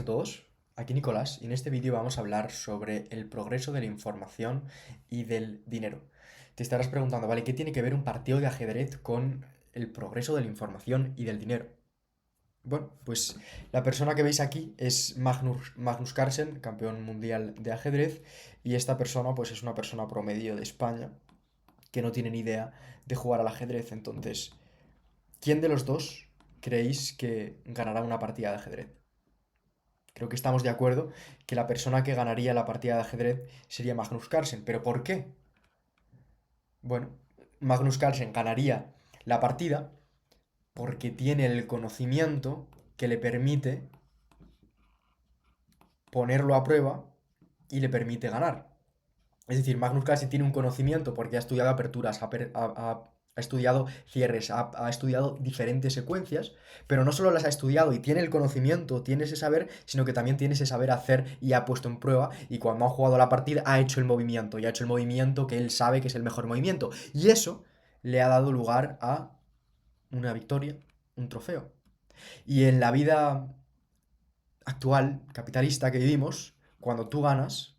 A todos, aquí Nicolás y en este vídeo vamos a hablar sobre el progreso de la información y del dinero. Te estarás preguntando, ¿vale? ¿Qué tiene que ver un partido de ajedrez con el progreso de la información y del dinero? Bueno, pues la persona que veis aquí es Magnus Carlsen, campeón mundial de ajedrez, y esta persona pues es una persona promedio de España que no tiene ni idea de jugar al ajedrez. Entonces, ¿quién de los dos creéis que ganará una partida de ajedrez? Creo que estamos de acuerdo que la persona que ganaría la partida de ajedrez sería Magnus Carlsen. ¿Pero por qué? Bueno, Magnus Carlsen ganaría la partida porque tiene el conocimiento que le permite ponerlo a prueba y le permite ganar. Es decir, Magnus Carlsen tiene un conocimiento porque ha estudiado aperturas, ha estudiado cierres, ha estudiado diferentes secuencias, pero no solo las ha estudiado y tiene el conocimiento, tiene ese saber, sino que también tiene ese saber hacer y ha puesto en prueba y cuando ha jugado la partida ha hecho el movimiento y ha hecho el movimiento que él sabe que es el mejor movimiento. Y eso le ha dado lugar a una victoria, un trofeo. Y en la vida actual, capitalista que vivimos, cuando tú ganas,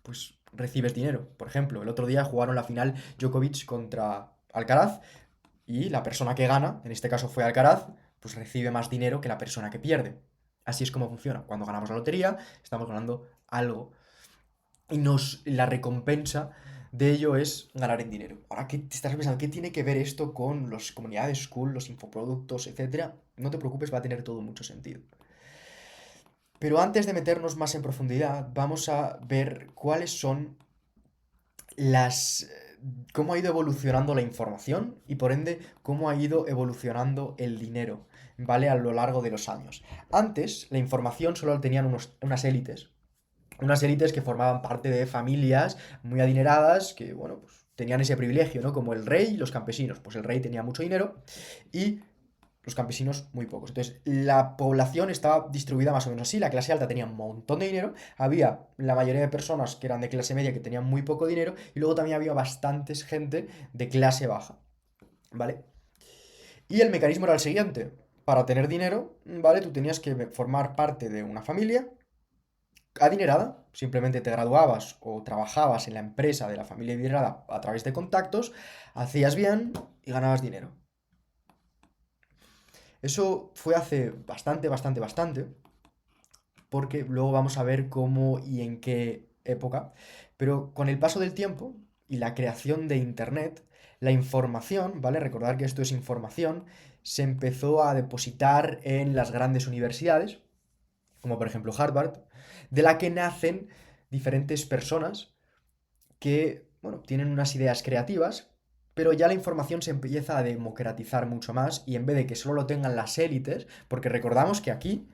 pues recibes dinero. Por ejemplo, el otro día jugaron la final Djokovic contra Alcaraz y la persona que gana, en este caso fue Alcaraz, pues recibe más dinero que la persona que pierde. Así es como funciona. Cuando ganamos la lotería, estamos ganando algo. Y la recompensa de ello es ganar en dinero. Ahora, ¿qué te estás pensando? ¿Qué tiene que ver esto con las comunidades school, los infoproductos, etcétera? No te preocupes, va a tener todo mucho sentido. Pero antes de meternos más en profundidad, vamos a ver cuáles son las cómo ha ido evolucionando la información y por ende cómo ha ido evolucionando el dinero, ¿vale? A lo largo de los años. Antes, la información solo la tenían unas élites que formaban parte de familias muy adineradas que, bueno, pues tenían ese privilegio, ¿no? Como el rey y los campesinos. Pues el rey tenía mucho dinero y los campesinos muy pocos. Entonces, la población estaba distribuida más o menos así. La clase alta tenía un montón de dinero, había la mayoría de personas que eran de clase media que tenían muy poco dinero, y luego también había bastantes gente de clase baja, ¿vale? Y el mecanismo era el siguiente. Para tener dinero, ¿vale? Tú tenías que formar parte de una familia adinerada, simplemente te graduabas o trabajabas en la empresa de la familia adinerada a través de contactos, hacías bien y ganabas dinero. Eso fue hace bastante, porque luego vamos a ver cómo y en qué época. Pero con el paso del tiempo y la creación de Internet, la información, ¿vale? Recordar que esto es información, se empezó a depositar en las grandes universidades, como por ejemplo Harvard, de la que nacen diferentes personas que, bueno, tienen unas ideas creativas, pero ya la información se empieza a democratizar mucho más y en vez de que solo lo tengan las élites, porque recordamos que aquí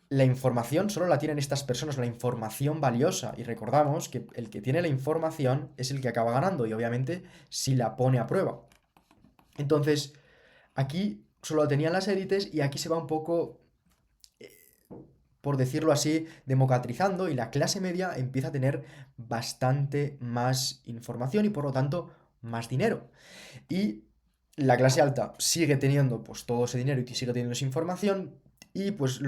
la información solo la tienen estas personas, la información valiosa. Y recordamos que el que tiene la información es el que acaba ganando y obviamente si la pone a prueba. Entonces, aquí solo la tenían las élites y aquí se va un poco, por decirlo así, democratizando y la clase media empieza a tener bastante más información y por lo tanto más dinero. Y la clase alta sigue teniendo pues todo ese dinero y sigue teniendo esa información. Y pues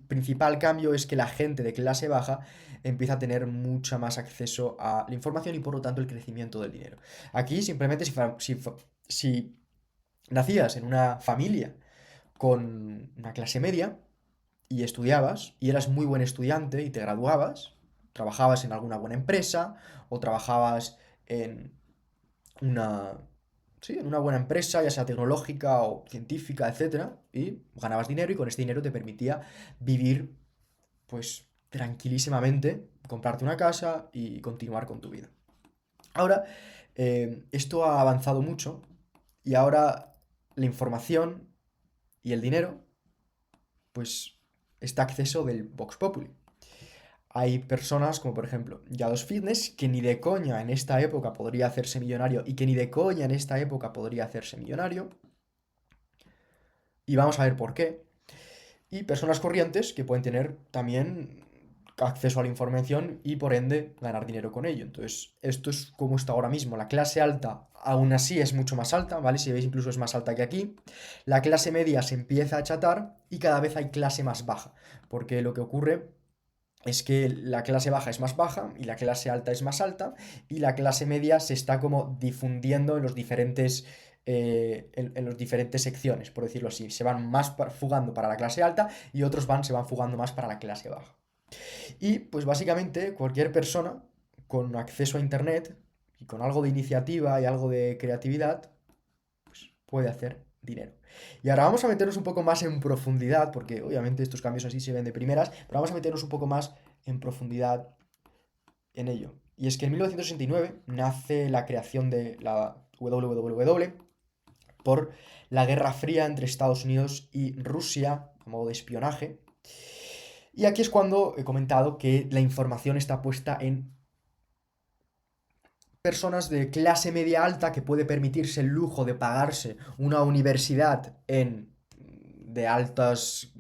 principal cambio es que la gente de clase baja empieza a tener mucho más acceso a la información y por lo tanto el crecimiento del dinero. Aquí simplemente si nacías en una familia con una clase media y estudiabas y eras muy buen estudiante y te graduabas, trabajabas en alguna buena empresa o trabajabas en una, sí, en una buena empresa, ya sea tecnológica o científica, etcétera, y ganabas dinero y con este dinero te permitía vivir, pues, tranquilísimamente, comprarte una casa y continuar con tu vida. Ahora, esto ha avanzado mucho y ahora la información y el dinero, pues, está a acceso del Vox Populi. Hay personas como por ejemplo Yados Fitness que ni de coña en esta época podría hacerse millonario y que ni de coña en esta época podría hacerse millonario. Y vamos a ver por qué. Y personas corrientes que pueden tener también acceso a la información y por ende ganar dinero con ello. Entonces, esto es como está ahora mismo. La clase alta aún así es mucho más alta, ¿vale? Si veis, incluso es más alta que aquí. La clase media se empieza a achatar y cada vez hay clase más baja, porque lo que ocurre es que la clase baja es más baja y la clase alta es más alta y la clase media se está como difundiendo en los diferentes en los diferentes secciones, por decirlo así. Se van más fugando para la clase alta y otros se van fugando más para la clase baja. Y pues básicamente cualquier persona con acceso a internet y con algo de iniciativa y algo de creatividad, pues puede hacer dinero. Y ahora vamos a meternos un poco más en profundidad, porque obviamente estos cambios así se ven de primeras, pero vamos a meternos un poco más en profundidad en ello. Y es que en 1969 nace la creación de la WWW por la Guerra Fría entre Estados Unidos y Rusia, a modo de espionaje. Y aquí es cuando he comentado que la información está puesta en personas de clase media alta que puede permitirse el lujo de pagarse una universidad de altas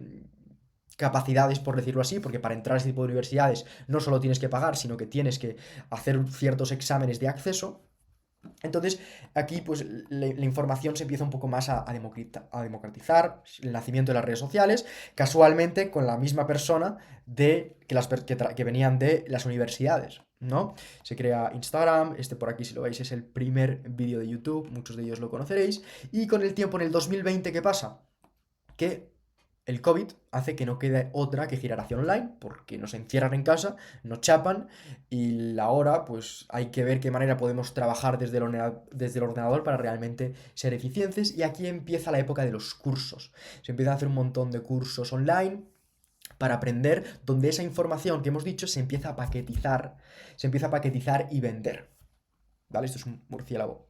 capacidades, por decirlo así, porque para entrar a este tipo de universidades no solo tienes que pagar, sino que tienes que hacer ciertos exámenes de acceso. Entonces, aquí pues la información se empieza un poco más a democratizar, el nacimiento de las redes sociales, casualmente con la misma persona que venían de las universidades, ¿no? Se crea Instagram, este por aquí si lo veis es el primer vídeo de YouTube, muchos de ellos lo conoceréis, y con el tiempo en el 2020, ¿qué pasa? Que el COVID hace que no quede otra que girar hacia online, porque nos encierran en casa, nos chapan y ahora pues hay que ver qué manera podemos trabajar desde el ordenador para realmente ser eficientes. Y aquí empieza la época de los cursos. Se empieza a hacer un montón de cursos online para aprender, donde esa información que hemos dicho se empieza a paquetizar y vender. ¿Vale? Esto es un murciélago.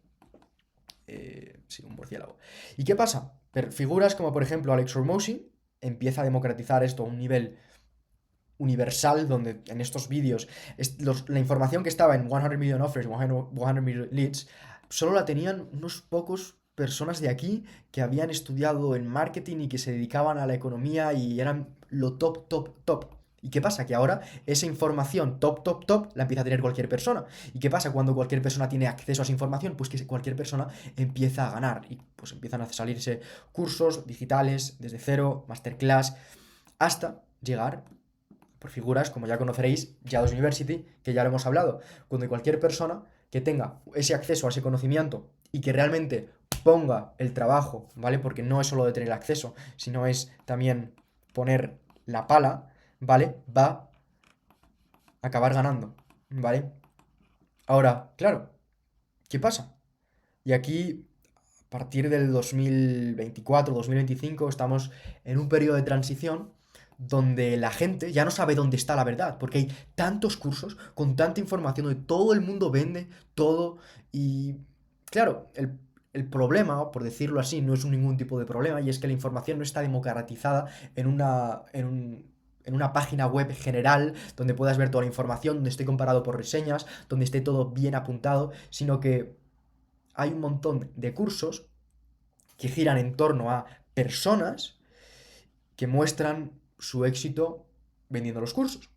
Sí, un murciélago. ¿Y qué pasa? Figuras como por ejemplo Alex Hormozi empieza a democratizar esto a un nivel universal, donde en estos vídeos la información que estaba en 100 million offers, 100 million leads, solo la tenían unos pocos personas de aquí que habían estudiado en marketing y que se dedicaban a la economía y eran lo top, top, top. ¿Y qué pasa? Que ahora esa información top, top, top la empieza a tener cualquier persona. ¿Y qué pasa cuando cualquier persona tiene acceso a esa información? Pues que cualquier persona empieza a ganar y pues empiezan a salirse cursos digitales desde cero, masterclass, hasta llegar por figuras, como ya conoceréis, Yados University, que ya lo hemos hablado, cuando cualquier persona que tenga ese acceso a ese conocimiento y que realmente ponga el trabajo, ¿vale? Porque no es solo de tener acceso, sino es también poner la pala, ¿vale? Va a acabar ganando, ¿vale? Ahora, claro, ¿qué pasa? Y aquí, a partir del 2024-2025, estamos en un periodo de transición donde la gente ya no sabe dónde está la verdad, porque hay tantos cursos con tanta información donde todo el mundo vende todo y claro, el problema, por decirlo así, no es ningún tipo de problema y es que la información no está democratizada en una página web general donde puedas ver toda la información, donde esté comparado por reseñas, donde esté todo bien apuntado, sino que hay un montón de cursos que giran en torno a personas que muestran su éxito vendiendo los cursos.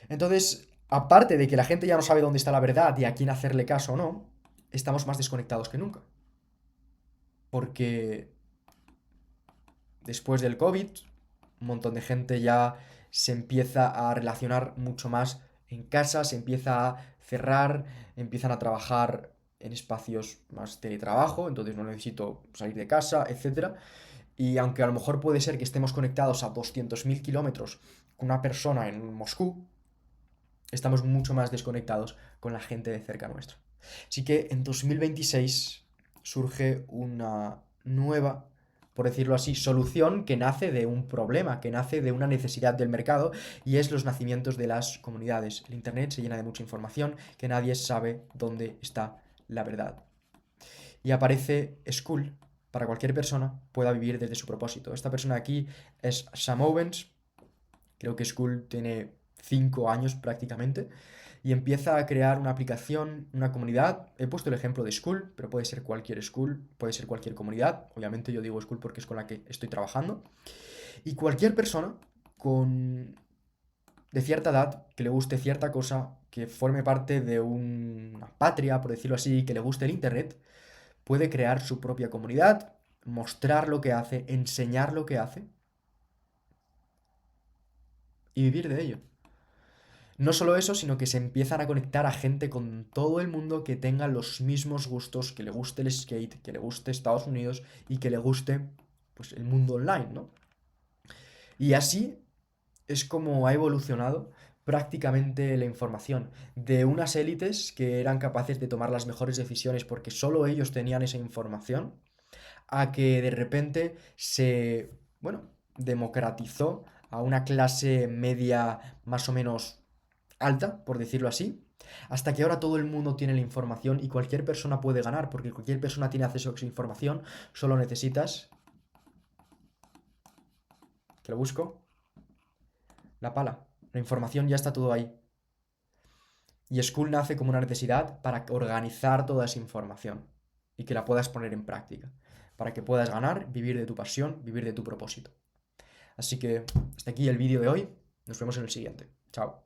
Entonces, aparte de que la gente ya no sabe dónde está la verdad y a quién hacerle caso o no, estamos más desconectados que nunca. Porque después del COVID, un montón de gente ya se empieza a relacionar mucho más en casa, se empieza a cerrar, empiezan a trabajar en espacios más de trabajo, entonces no necesito salir de casa, etcétera. Y aunque a lo mejor puede ser que estemos conectados a 200.000 kilómetros con una persona en Moscú, estamos mucho más desconectados con la gente de cerca nuestra. Así que en 2026 surge una nueva, por decirlo así, solución que nace de un problema, que nace de una necesidad del mercado y es los nacimientos de las comunidades. El Internet se llena de mucha información que nadie sabe dónde está la verdad. Y aparece Skull para cualquier persona pueda vivir desde su propósito. Esta persona aquí es Sam Owens, creo que Skull tiene 5 años prácticamente, y empieza a crear una aplicación, una comunidad. He puesto el ejemplo de Skull, pero puede ser cualquier Skull, puede ser cualquier comunidad. Obviamente yo digo Skull porque es con la que estoy trabajando. Y cualquier persona con de cierta edad, que le guste cierta cosa, que forme parte de una patria, por decirlo así, que le guste el Internet, puede crear su propia comunidad, mostrar lo que hace, enseñar lo que hace y vivir de ello. No solo eso, sino que se empiezan a conectar a gente con todo el mundo que tenga los mismos gustos, que le guste el skate, que le guste Estados Unidos y que le guste pues el mundo online, ¿no? Y así es como ha evolucionado prácticamente la información de unas élites que eran capaces de tomar las mejores decisiones porque solo ellos tenían esa información, a que de repente se, bueno, democratizó a una clase media más o menos alta, por decirlo así, hasta que ahora todo el mundo tiene la información y cualquier persona puede ganar, porque cualquier persona tiene acceso a esa información, solo necesitas, que lo busco, la pala. La información ya está todo ahí. Y School nace como una necesidad para organizar toda esa información y que la puedas poner en práctica, para que puedas ganar, vivir de tu pasión, vivir de tu propósito. Así que hasta aquí el vídeo de hoy. Nos vemos en el siguiente. Chao.